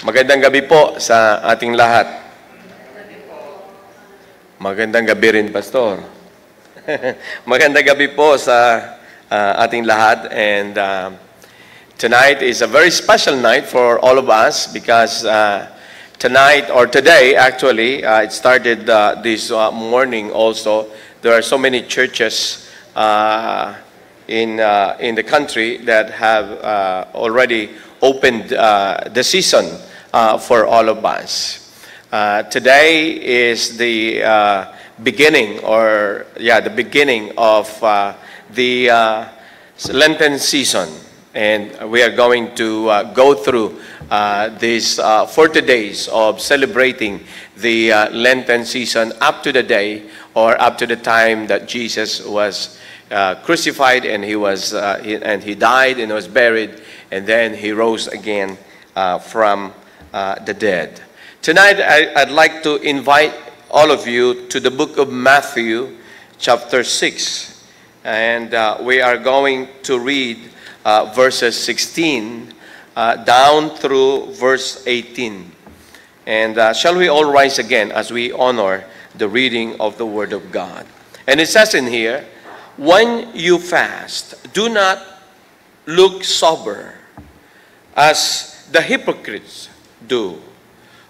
Magandang gabi po sa ating lahat. Magandang gabi rin, Pastor. Magandang gabi po sa ating lahat. And tonight is a very special night for all of us because tonight, or today actually, it started this morning also. There are so many churches in the country that have already opened the season for all of us. Today is the beginning, the beginning of the Lenten season, and we are going to go through these 40 days of celebrating the Lenten season up to the day or up to the time that Jesus was crucified, and he died and was buried, and then he rose again from the dead. Tonight, I'd like to invite all of you to the book of Matthew, chapter 6. And we are going to read verses 16 down through verse 18. And shall we all rise again as we honor the reading of the Word of God? And it says in here, "When you fast, do not look sober, as the hypocrites do,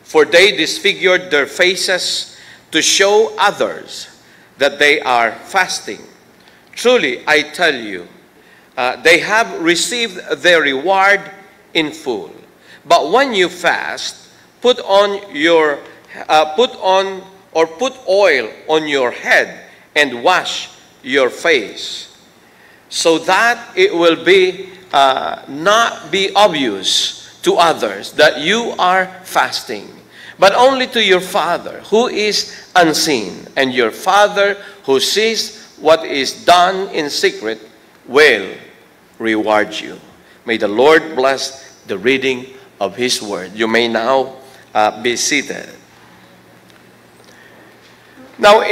for they disfigured their faces to show others that they are fasting. Truly, I tell you, they have received their reward in full. But when you fast, put oil on your head and wash your face, so that it will not be obvious to others that you are fasting, but only to your Father who is unseen. And your Father who sees what is done in secret will reward you." May the Lord bless the reading of His Word. You may now be seated. Now,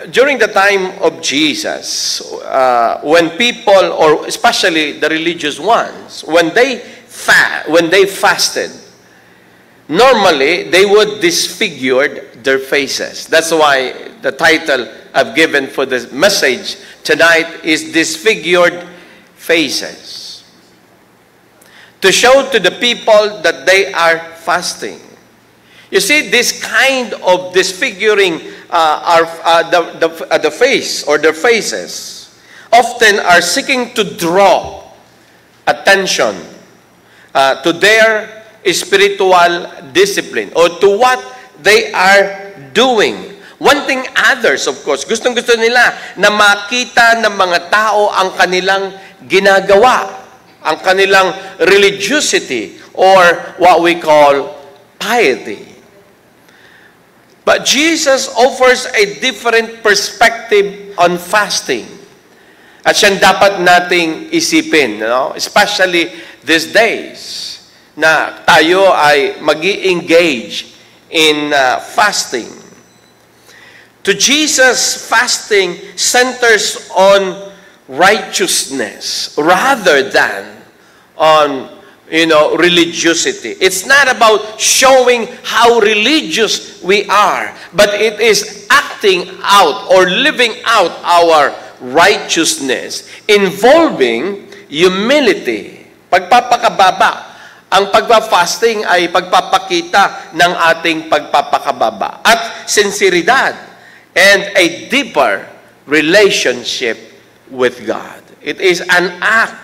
during the time of Jesus, when people, or especially the religious ones, when they fasted, normally they would disfigure their faces. That's why the title I've given for this message tonight is "Disfigured Faces," to show to the people that they are fasting. You see, this kind of disfiguring the face or their faces often are seeking to draw attention to their spiritual discipline or to what they are doing. Wanting others, of course, gustong-gusto nila na makita ng mga tao ang kanilang ginagawa, ang kanilang religiosity or what we call piety. But Jesus offers a different perspective on fasting. At siyang dapat nating isipin, especially these days, na tayo ay mag-i-engage in fasting. To Jesus, fasting centers on righteousness rather than on religiosity. It's not about showing how religious we are, but it is acting out or living out our righteousness involving humility, pagpapakababa. Ang pagpa-fasting ay pagpapakita ng ating pagpapakababa at sinseridad and a deeper relationship with God. It is an act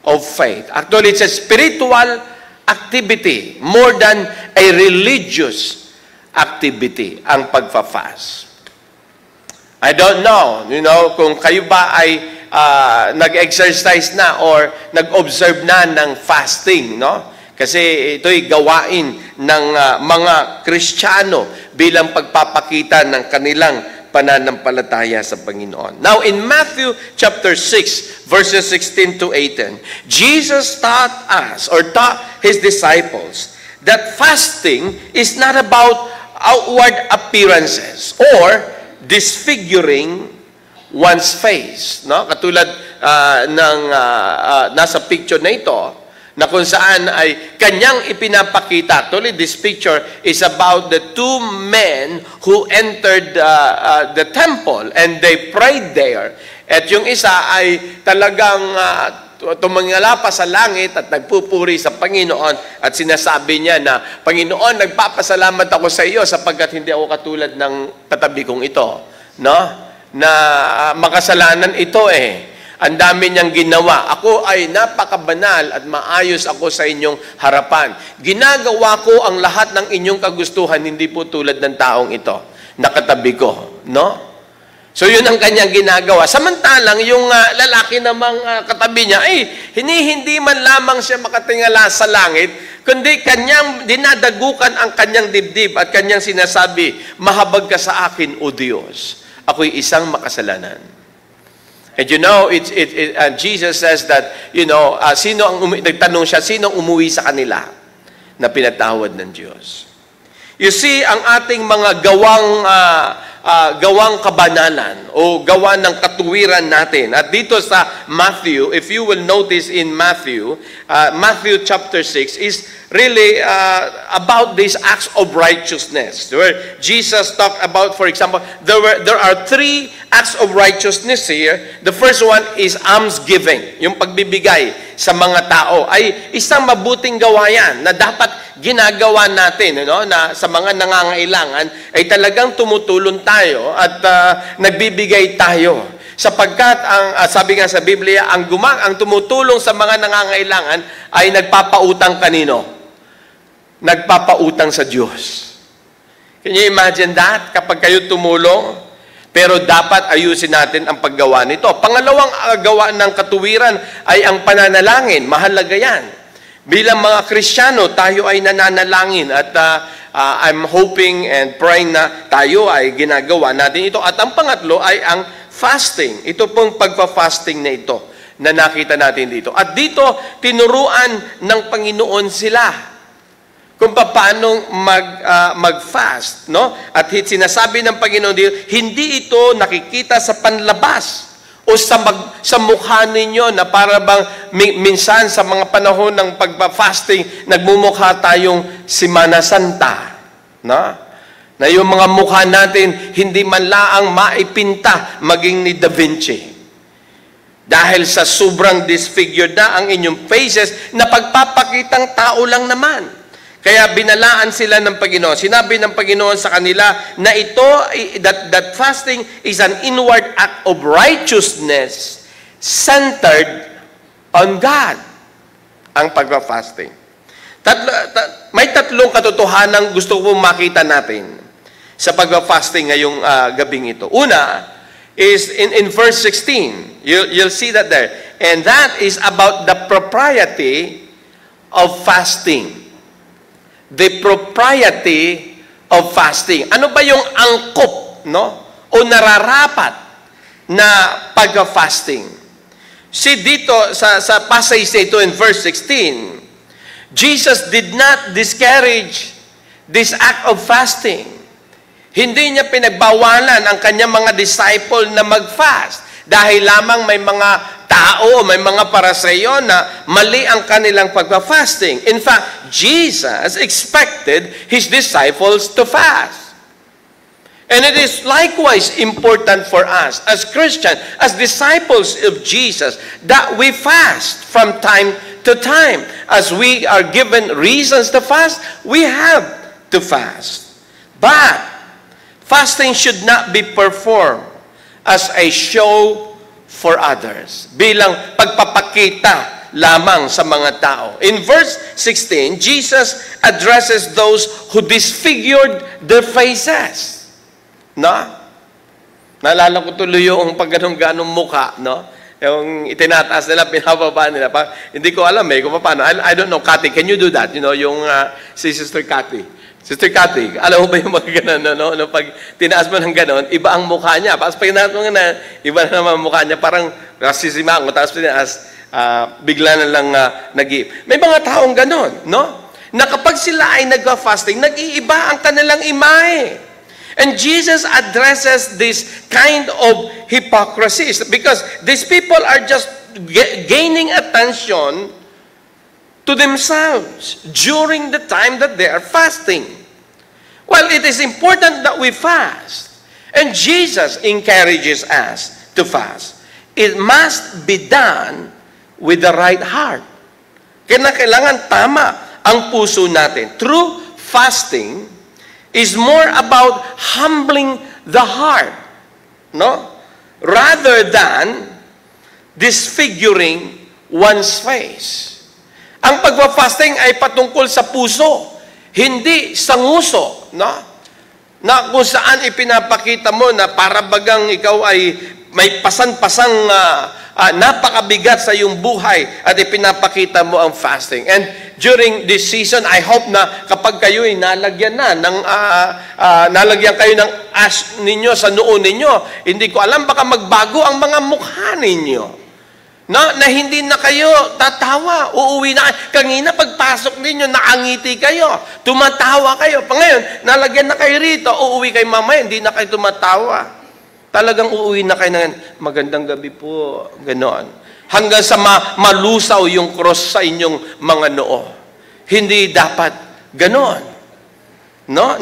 of faith. Actually, it's a spiritual activity more than a religious activity, ang pagpa-fast. I don't know, kung kayo ba ay nag-exercise na or nag-observe na ng fasting, Kasi ito'y gawain ng mga Kristiyano bilang pagpapakita ng kanilang pananampalataya sa Panginoon. Now, in Matthew chapter 6, verses 16 to 18, Jesus taught His disciples that fasting is not about outward appearances or disfiguring one's face. Katulad ng nasa picture na ito, na kung saan ay kanyang ipinapakita. Actually, this picture is about the two men who entered the temple and they prayed there. At yung isa ay talagang tumingala pa sa langit at nagpupuri sa Panginoon at sinasabi niya na, Panginoon, nagpapasalamat ako sa iyo sapagkat hindi ako katulad ng katabi kong ito. No? Na makasalanan ito Ang dami niyang ginawa. Ako ay napakabanal at maayos ako sa inyong harapan. Ginagawa ko ang lahat ng inyong kagustuhan, hindi po tulad ng taong ito, nakatabi ko. No? So yun ang kanyang ginagawa. Samantalang yung lalaki namang katabi niya, hindi man lamang siya makatingala sa langit, kundi kanyang dinadagukan ang kanyang dibdib at kanyang sinasabi, mahabag ka sa akin, O Diyos. Ako'y isang makasalanan. And you know, Jesus says that, nagtanong siya, sino ang umuwi sa kanila na pinatawad ng Diyos? You see, ang ating mga gawang kabanalan o gawa ng katuwiran natin. At dito sa Matthew, if you will notice in Matthew chapter 6 is really about these acts of righteousness. Where Jesus talked about, for example, there are 3 acts of righteousness here. The first one is almsgiving, yung pagbibigay sa mga tao. Ay isang mabuting gawa yan na dapat ginagawa natin, na sa mga nangangailangan ay talagang tumutulong tayo at nagbibigay tayo. Sapagkat sabi nga sa Biblia, ang tumutulong sa mga nangangailangan ay nagpapautang kanino? Nagpapautang sa Diyos. Can you imagine that? Kapag kayo tumulong, pero dapat ayusin natin ang paggawa nito. Pangalawang gawa ng katuwiran ay ang pananalangin. Mahalaga yan. Bilang mga Kristiyano, tayo ay nananalangin at I'm hoping and praying na tayo ay ginagawa natin ito. At ang pangatlo ay ang fasting. Ito pong pagpa-fasting na ito na nakita natin dito. At dito, tinuruan ng Panginoon sila kung paano mag-fast, no? At sinasabi ng Panginoon dito, hindi ito nakikita sa panlabas o sa mukha ninyo na para bang minsan sa mga panahon ng pagpa-fasting, nagmumukha tayong Semana Santa, no? Na yung mga mukha natin hindi man laang maipinta maging ni Da Vinci. Dahil sa sobrang disfigured na ang inyong faces na pagpapakitang tao lang naman. Kaya binalaan sila ng Panginoon. Sinabi ng Panginoon sa kanila na ito, that fasting is an inward act of righteousness centered on God. Ang pagpa-fasting. May tatlong katotohanan gusto ko makita natin sa pagpa-fasting ngayong gabing ito. Una is in verse 16. You'll see that there. And that is about the propriety of fasting. The propriety of fasting. Ano ba yung angkop, no? O nararapat na pag-fasting? See dito sa passage ito in verse 16, Jesus did not discourage this act of fasting. Hindi niya pinagbawalan ang kanyang mga disciple na mag-fast dahil lamang may mga tao, may mga Paraseyo na mali ang kanilang pagpa-fasting. In fact, Jesus expected His disciples to fast. And it is likewise important for us as Christians, as disciples of Jesus, that we fast from time to time. As we are given reasons to fast, we have to fast. But fasting should not be performed as a show for others, bilang pagpapakita lamang sa mga tao. In verse 16, Jesus addresses those who disfigured their faces. No? Naalala ko tuloy yung pag ganong mukha, no? Yung itinataas nila, pinababa nila. Hindi ko alam kung paano. I don't know, Cathy, can you do that? Yung si Sister Cathy. Sister Cathy, alam mo ba yung mga ganon, no? Pag tinaas mo ng ganon, iba ang mukha niya. Tapos pag tinaas mo na, iba na naman ang mukha niya. Parang rasisimango. Tapos tinaas, bigla na lang nag-iip. May mga taong ganon, no? Na kapag sila ay nag-fasting, nag-iiba ang kanilang imahe. And Jesus addresses this kind of hypocrisy because these people are just gaining attention to themselves during the time that they are fasting. Well, it is important that we fast. And Jesus encourages us to fast. It must be done with the right heart. Kailangan tama ang puso natin. True fasting is more about humbling the heart, no? Rather than disfiguring one's face. Ang pagpa-fasting ay patungkol sa puso, hindi sa nguso, no? Na kung saan ipinapakita mo na para bagang ikaw ay may pasan-pasang napakabigat sa iyong buhay at ipinapakita mo ang fasting. And during this season, I hope na kapag kayo ay nalagyan na ng nalagyan kayo ng ash ninyo sa noo ninyo, hindi ko alam, baka magbago ang mga mukha ninyo. Na hindi na kayo tatawa, uuwi na. Kanina pagpasok ninyo, nakangiti kayo, tumatawa kayo. Pa ngayon, nalagyan na kayo rito, uuwi kayo mamaya, hindi na kayo tumatawa. Talagang uuwi na kayo ng magandang gabi po, ganoon. Hanggang sa malusaw yung cross sa inyong mga noo. Hindi dapat ganoon. No?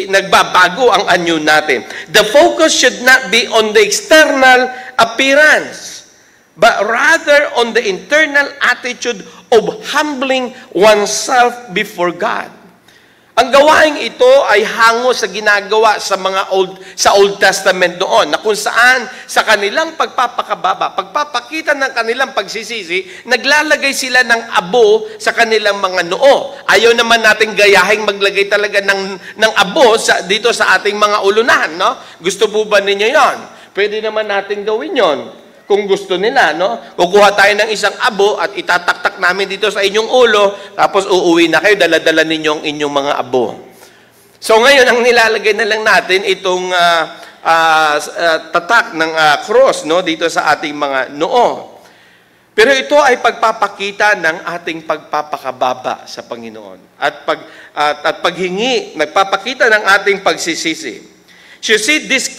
Nagbabago ang anyo natin. The focus should not be on the external appearance, but rather on the internal attitude of humbling oneself before God. Ang gawaing ito ay hango sa ginagawa sa Old Testament doon, na kung saan sa kanilang pagpapakababa, pagpapakita ng kanilang pagsisisi, naglalagay sila ng abo sa kanilang mga noo. Ayaw naman natin gayahing maglagay talaga ng abo dito sa ating mga ulunan, no? Gusto po ba ninyo yon? Pwede naman natin gawin yon. Kung gusto nila, no? Kukuha tayo ng isang abo at itataktak namin dito sa inyong ulo, tapos uuwi na kayo, dala-dala ninyong inyong mga abo. So ngayon, ang nilalagay na lang natin itong tatak ng cross, no? Dito sa ating mga noo. Pero ito ay pagpapakita ng ating pagpapakababa sa Panginoon. At paghingi, nagpapakita ng ating pagsisisi. So you see, this is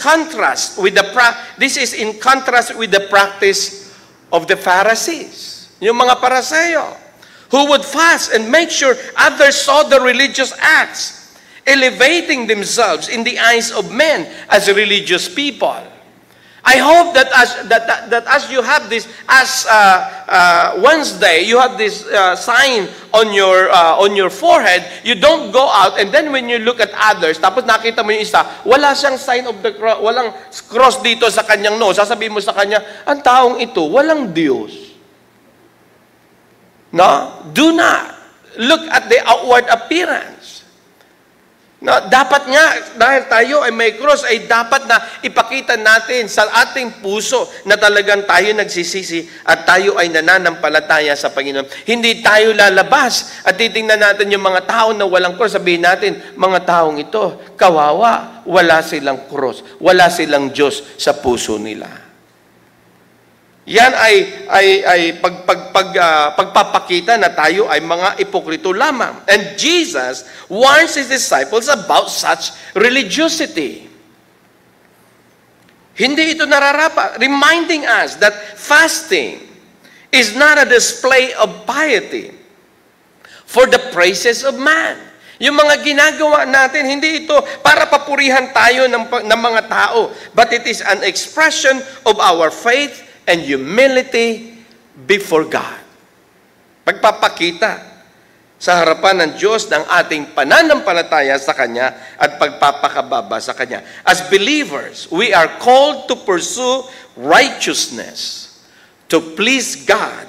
in contrast with the practice of the Pharisees. Yung mga Pariseo, who would fast and make sure others saw the religious acts, elevating themselves in the eyes of men as religious people. I hope that as you have this, as Wednesday, you have this sign on your forehead, you don't go out, and then when you look at others, tapos nakita mo yung isa, wala siyang sign of the cross, walang cross dito sa kanyang nose. Sasabihin mo sa kanya, ang taong ito, walang Diyos. No? Do not look at the outward appearance. No, dapat nga, dahil tayo ay may cross, ay dapat na ipakita natin sa ating puso na talagang tayo nagsisisi at tayo ay nananampalataya sa Panginoon. Hindi tayo lalabas at titingnan natin yung mga tao na walang cross. Sabihin natin, mga taong ito, kawawa, wala silang cross, wala silang Diyos sa puso nila. Yan ay pagpapakita na tayo ay mga ipokrito lamang. And Jesus warns His disciples about such religiosity. Hindi ito nararapat, reminding us that fasting is not a display of piety for the praises of man. Yung mga ginagawa natin, hindi ito para papurihan tayo ng mga tao, but it is an expression of our faith and humility before God. Pagpapakita sa harapan ng Diyos ng ating pananampalataya sa Kanya at pagpapakababa sa Kanya. As believers, we are called to pursue righteousness, to please God,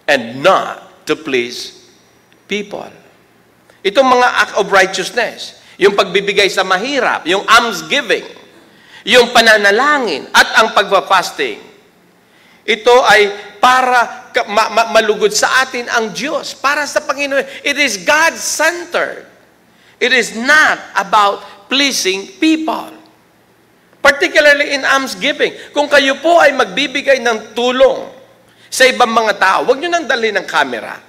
and not to please people. Itong mga act of righteousness, yung pagbibigay sa mahirap, yung almsgiving, yung pananalangin, at ang pagpa-fasting, ito ay para malugod sa atin ang Diyos, para sa Panginoon. It is God-centered. It is not about pleasing people. Particularly in almsgiving. Kung kayo po ay magbibigay ng tulong sa ibang mga tao, huwag nyo nang dalhin ng camera.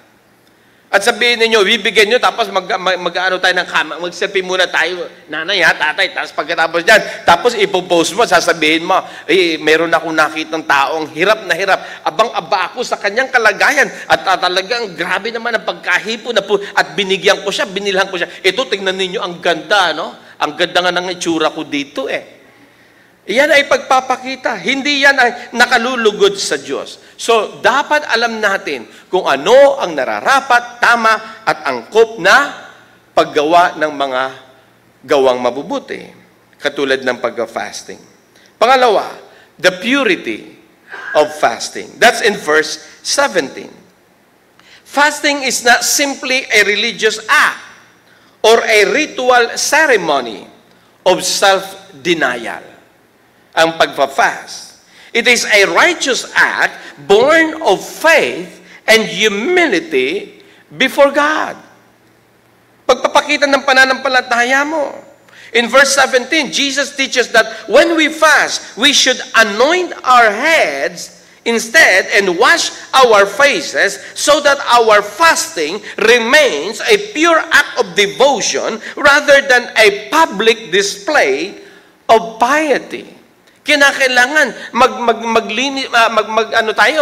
At sabihin ninyo, bibigyan nyo, tapos mag-ano tayo ng kama, mag-selfie muna tayo, nanay ha, tatay, tapos pagkatapos dyan, tapos ipopost mo, sasabihin mo, meron akong nakitang taong hirap na hirap, abang-aba ako sa kanyang kalagayan, at talagang grabe naman ang pagkahipo na po, at binigyan ko siya, binilhan ko siya. Ito, tingnan ninyo, ang ganda, no? Ang ganda nga ng itsura ko dito Iyan ay pagpapakita. Hindi yan ay nakalulugod sa Diyos. So, dapat alam natin kung ano ang nararapat, tama, at angkop na paggawa ng mga gawang mabubuti. Katulad ng pag-fasting. Pangalawa, the purity of fasting. That's in verse 17. Fasting is not simply a religious act or a ritual ceremony of self-denial. Ang pagpa-fast. It is a righteous act born of faith and humility before God. Pagpapakita ng pananampalataya mo. In verse 17, Jesus teaches that when we fast, we should anoint our heads instead and wash our faces so that our fasting remains a pure act of devotion rather than a public display of piety. Kinakailangan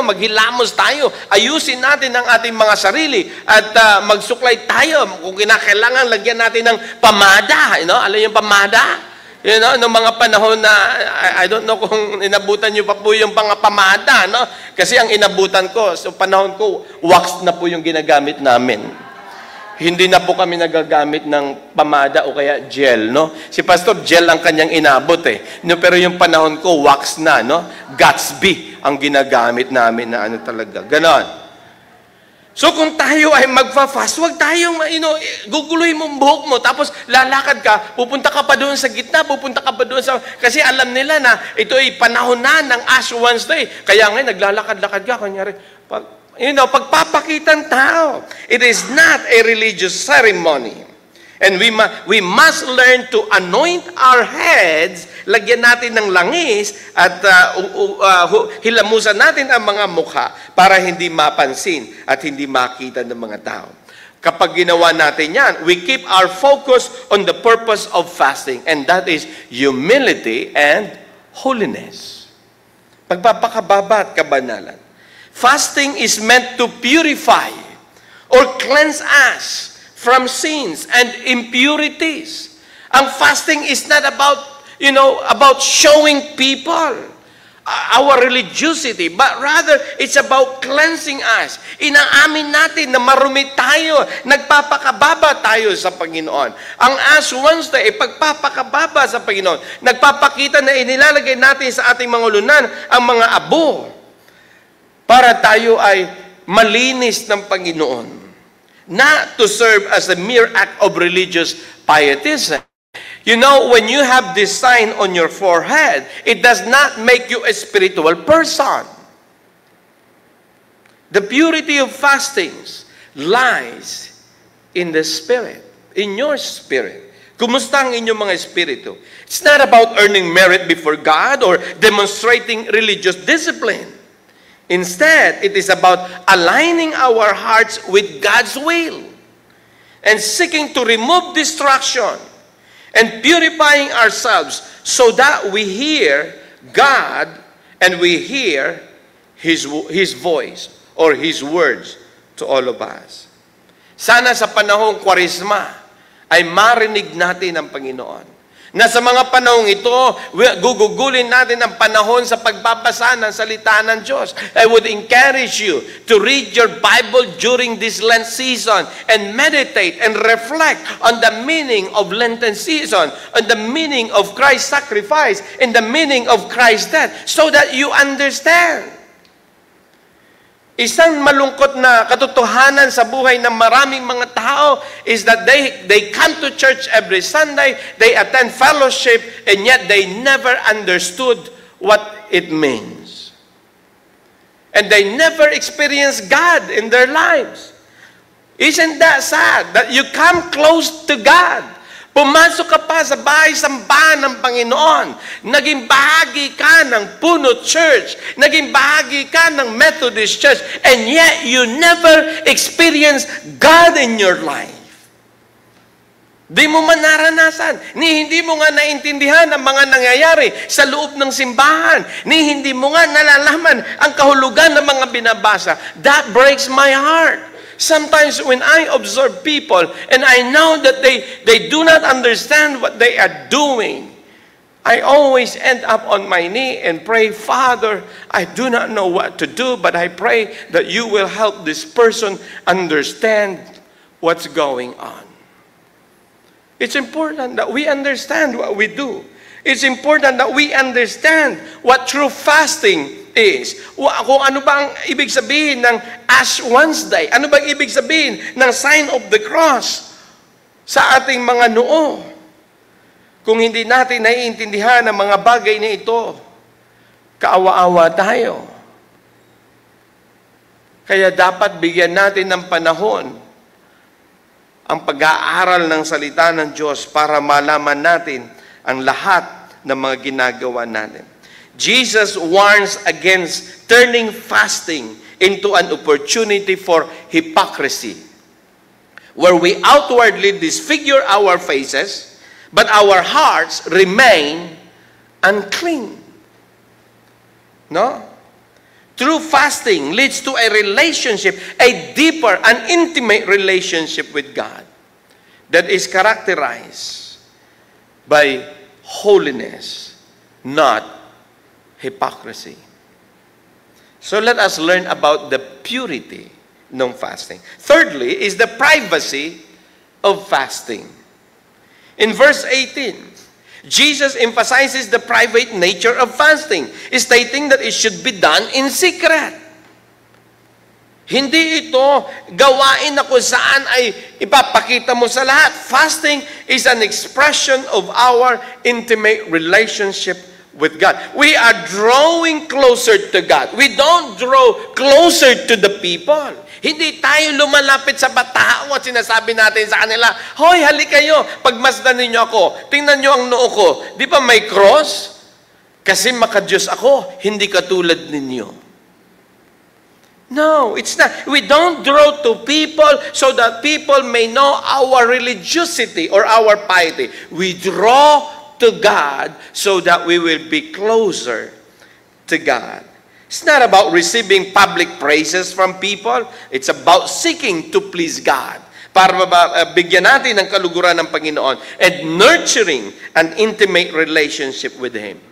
maghilamos tayo, ayusin natin ang ating mga sarili at magsuklay tayo. Kung kinakailangan, lagyan natin ng pamada. Alam yung pamada? Noong mga panahon na, I don't know kung inabutan nyo pa po yung pamada, no? Kasi ang inabutan ko, sa panahon ko, wax na po yung ginagamit namin. Hindi na po kami nagagamit ng pamada o kaya gel, no? Si Pastor, gel ang kanyang inabot No, pero yung panahon ko, wax na, no? Gatsby ang ginagamit namin na talaga. Ganon. So kung tayo ay magfa-fast, huwag tayong, guguluhin mo ang buhok mo, tapos lalakad ka, pupunta ka pa doon sa gitna, pupunta ka pa doon sa, kasi alam nila na ito ay panahon na ng Ash Wednesday. Kaya ngayon, naglalakad-lakad ka, kanyari, pagpapakitang tao. It is not a religious ceremony. And we must learn to anoint our heads, lagyan natin ng langis, at hilamusan natin ang mga mukha para hindi mapansin at hindi makita ng mga tao. Kapag ginawa natin yan, we keep our focus on the purpose of fasting, and that is humility and holiness. Pagpapakababa at kabanalan. Fasting is meant to purify or cleanse us from sins and impurities. Ang fasting is not about showing people our religiosity, but rather it's about cleansing us. Inaamin natin na marumi tayo, nagpapakababa tayo sa Panginoon. Ang Ash Wednesday ay pagpapakababa sa Panginoon. Nagpapakita na inilalagay natin sa ating mga lunan ang mga abo para tayo ay malinis ng Panginoon. Not to serve as a mere act of religious pietism. When you have this sign on your forehead, it does not make you a spiritual person. The purity of fastings lies in the spirit, in your spirit. Kumusta ang inyong mga espiritu? It's not about earning merit before God or demonstrating religious discipline. Instead, it is about aligning our hearts with God's will and seeking to remove distraction and purifying ourselves so that we hear God and we hear His voice or His words to all of us. Sana sa panahong Kwaresma ay marinig natin ang Panginoon. Na sa mga panahong ito, gugugulin natin ang panahon sa pagbabasa ng salita ng Diyos. I would encourage you to read your Bible during this Lent season and meditate and reflect on the meaning of Lenten season, on the meaning of Christ's sacrifice, and the meaning of Christ's death, so that you understand. Isang malungkot na katotohanan sa buhay ng maraming mga tao is that they come to church every Sunday, they attend fellowship, and yet they never understood what it means. And they never experience God in their lives. Isn't that sad? That you come close to God, Pumasok ka pa sa bahay-sambahan ng Panginoon. Naging bahagi ka ng Puno Church. Naging bahagi ka ng Methodist Church. And yet, you never experience God in your life. Di mo man naranasan. Ni hindi mo nga naintindihan ang mga nangyayari sa loob ng simbahan. Ni hindi mo nga nalalaman ang kahulugan ng mga binabasa. That breaks my heart. Sometimes when I observe people and I know that they do not understand what they are doing, I always end up on my knee and pray, Father, I do not know what to do, but I pray that you will help this person understand what's going on. It's important that we understand what we do. It's important that we understand what true fasting is. Kung ano ba ang ibig sabihin ng Ash Wednesday? Ano ba ang ibig sabihin ng sign of the cross sa ating mga noo? Kung hindi natin naiintindihan ang mga bagay na ito, kaawa-awa tayo. Kaya dapat bigyan natin ng panahon ang pag-aaral ng salita ng Diyos para malaman natin ang lahat ng mga ginagawa natin. Jesus warns against turning fasting into an opportunity for hypocrisy, where we outwardly disfigure our faces, but our hearts remain unclean. No? True fasting leads to a relationship, a deeper and intimate relationship with God that is characterized by holiness, not hypocrisy. So let us learn about the purity ng fasting. Thirdly is the privacy of fasting. In verse 18, Jesus emphasizes the private nature of fasting, stating that it should be done in secret. Hindi ito gawain na kung saan ay ipapakita mo sa lahat. Fasting is an expression of our intimate relationship with God. We are drawing closer to God. We don't draw closer to the people. Hindi tayo lumalapit sa batao at sinasabi natin sa kanila, hoy, halik kayo, pagmasdan ninyo ako, tingnan nyo ang noo ko, di ba may cross? Kasi maka-Diyos ako, hindi katulad ninyo. No, it's not. We don't draw to people so that people may know our religiosity or our piety. We draw to God so that we will be closer to God. It's not about receiving public praises from people. It's about seeking to please God. Para bigyan natin ng kaluguran ng Panginoon and nurturing an intimate relationship with Him.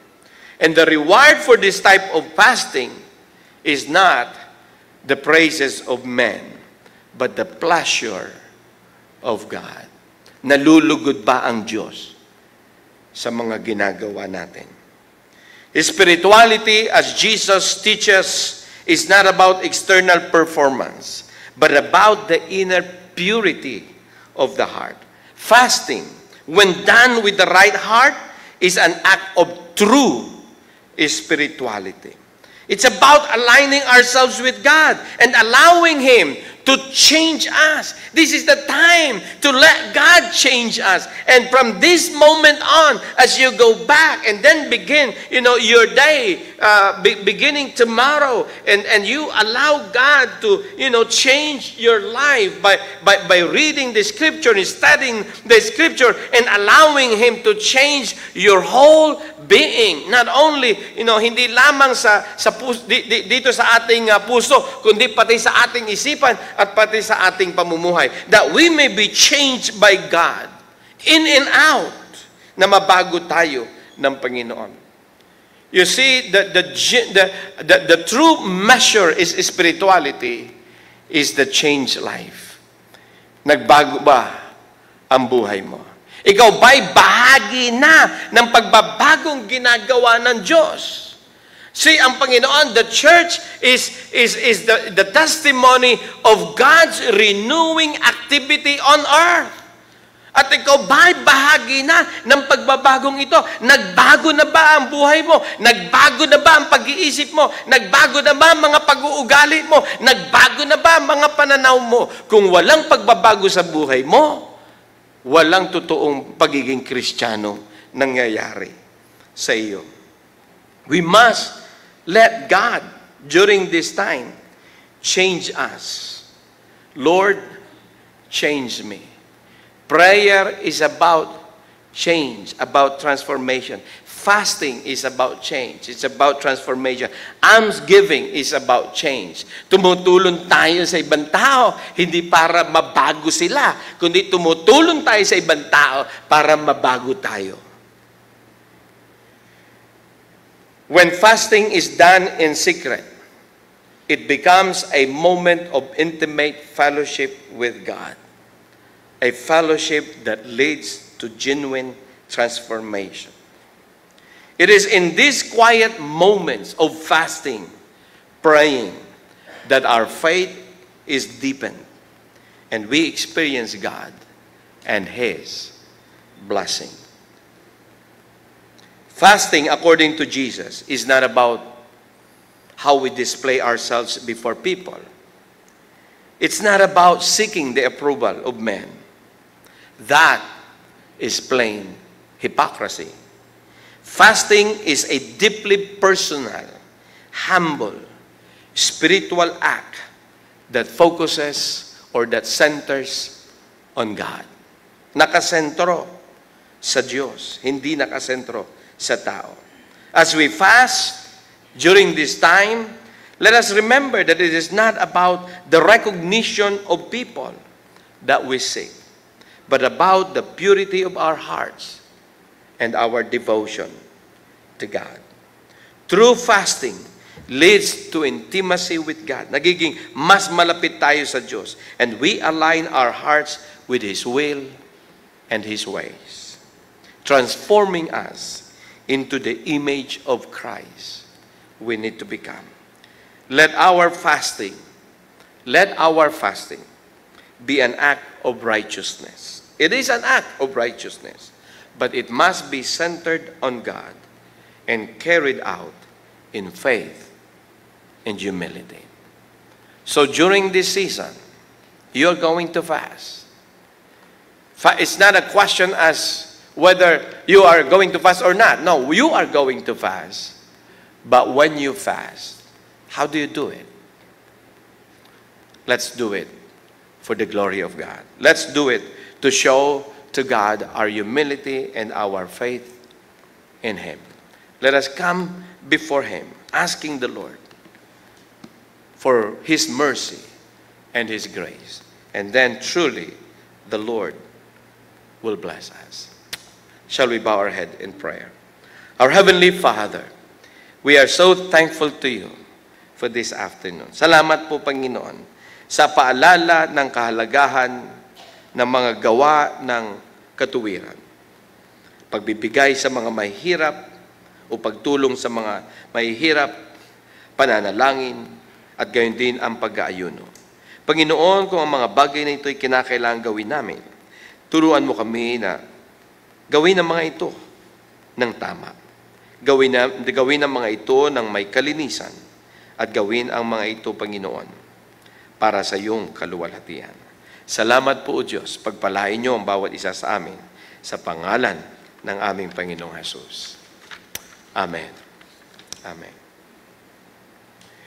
And the reward for this type of fasting is not the praises of men, but the pleasure of God. Nalulugod ba ang Diyos sa mga ginagawa natin? Spirituality, as Jesus teaches, is not about external performance, but about the inner purity of the heart. Fasting, when done with the right heart, is an act of true spirituality. It's about aligning ourselves with God and allowing Him to change us. This is the time to let God change us. And from this moment on, as you go back and then begin, your day, beginning tomorrow, and you allow God to, change your life by reading the Scripture and studying the Scripture and allowing Him to change your whole being. Not only, hindi lamang dito sa ating puso, kundi pati sa ating isipan at pati sa ating pamumuhay. That we may be changed by God, in and out, na mabago tayo ng Panginoon. You see, the true measure is spirituality is the changed life. Nagbago ba ang buhay mo? Ikaw ba'y bahagi na ng pagbabagong ginagawa ng Diyos? See, ang Panginoon, the church is the testimony of God's renewing activity on earth. At ikaw ba'y bahagi na ng pagbabagong ito? Nagbago na ba ang buhay mo? Nagbago na ba ang pag-iisip mo? Nagbago na ba ang mga pag-uugali mo? Nagbago na ba ang mga pananaw mo? Kung walang pagbabago sa buhay mo, walang totoong pagiging Kristiyano nangyayari sa iyo. We must let God, during this time, change us. Lord, change me. Prayer is about change, about transformation. Fasting is about change. It's about transformation. Almsgiving is about change. Tumutulong tayo sa ibang tao, hindi para mabago sila, kundi tumutulong tayo sa ibang tao para mabago tayo. When fasting is done in secret, it becomes a moment of intimate fellowship with God. A fellowship that leads to genuine transformation. It is in these quiet moments of fasting, praying, that our faith is deepened and we experience God and His blessing. Fasting, according to Jesus, is not about how we display ourselves before people. It's not about seeking the approval of men. That is plain hypocrisy. Fasting is a deeply personal, humble, spiritual act that focuses or that centers on God. Nakasentro sa Diyos, hindi nakasentro sa tao. As we fast during this time, let us remember that it is not about the recognition of people that we seek, but about the purity of our hearts and our devotion to God. True fasting leads to intimacy with God. Nagiging mas malapit tayo sa Diyos. And we align our hearts with His will and His ways, transforming us into the image of Christ we need to become. Let our fasting be an act of righteousness. It is an act of righteousness, but it must be centered on God and carried out in faith and humility. So during this season, you're going to fast. It's not a question as whether you are going to fast or not. No, you are going to fast. But when you fast, how do you do it? Let's do it for the glory of God. Let's do it to show to God our humility and our faith in Him. Let us come before Him, asking the Lord for His mercy and His grace. And then truly, the Lord will bless us. Shall we bow our head in prayer? Our Heavenly Father, we are so thankful to You for this afternoon. Salamat po, Panginoon, sa paalala ng kahalagahan ng mga gawa ng katuwiran. Pagbibigay sa mga mahihirap o pagtulong sa mga mahihirap, pananalangin, at gayon din ang pag-aayuno. Panginoon, kung ang mga bagay na ito ay kinakailangan gawin namin, turuan mo kami na gawin ang mga ito ng tama. Gawin ang mga ito ng may kalinisan at gawin ang mga ito, Panginoon, para sa iyong kaluwalhatian. Salamat po, O Diyos. Pagpalain niyo ang bawat isa sa amin sa pangalan ng aming Panginoong Hesus. Amen. Amen.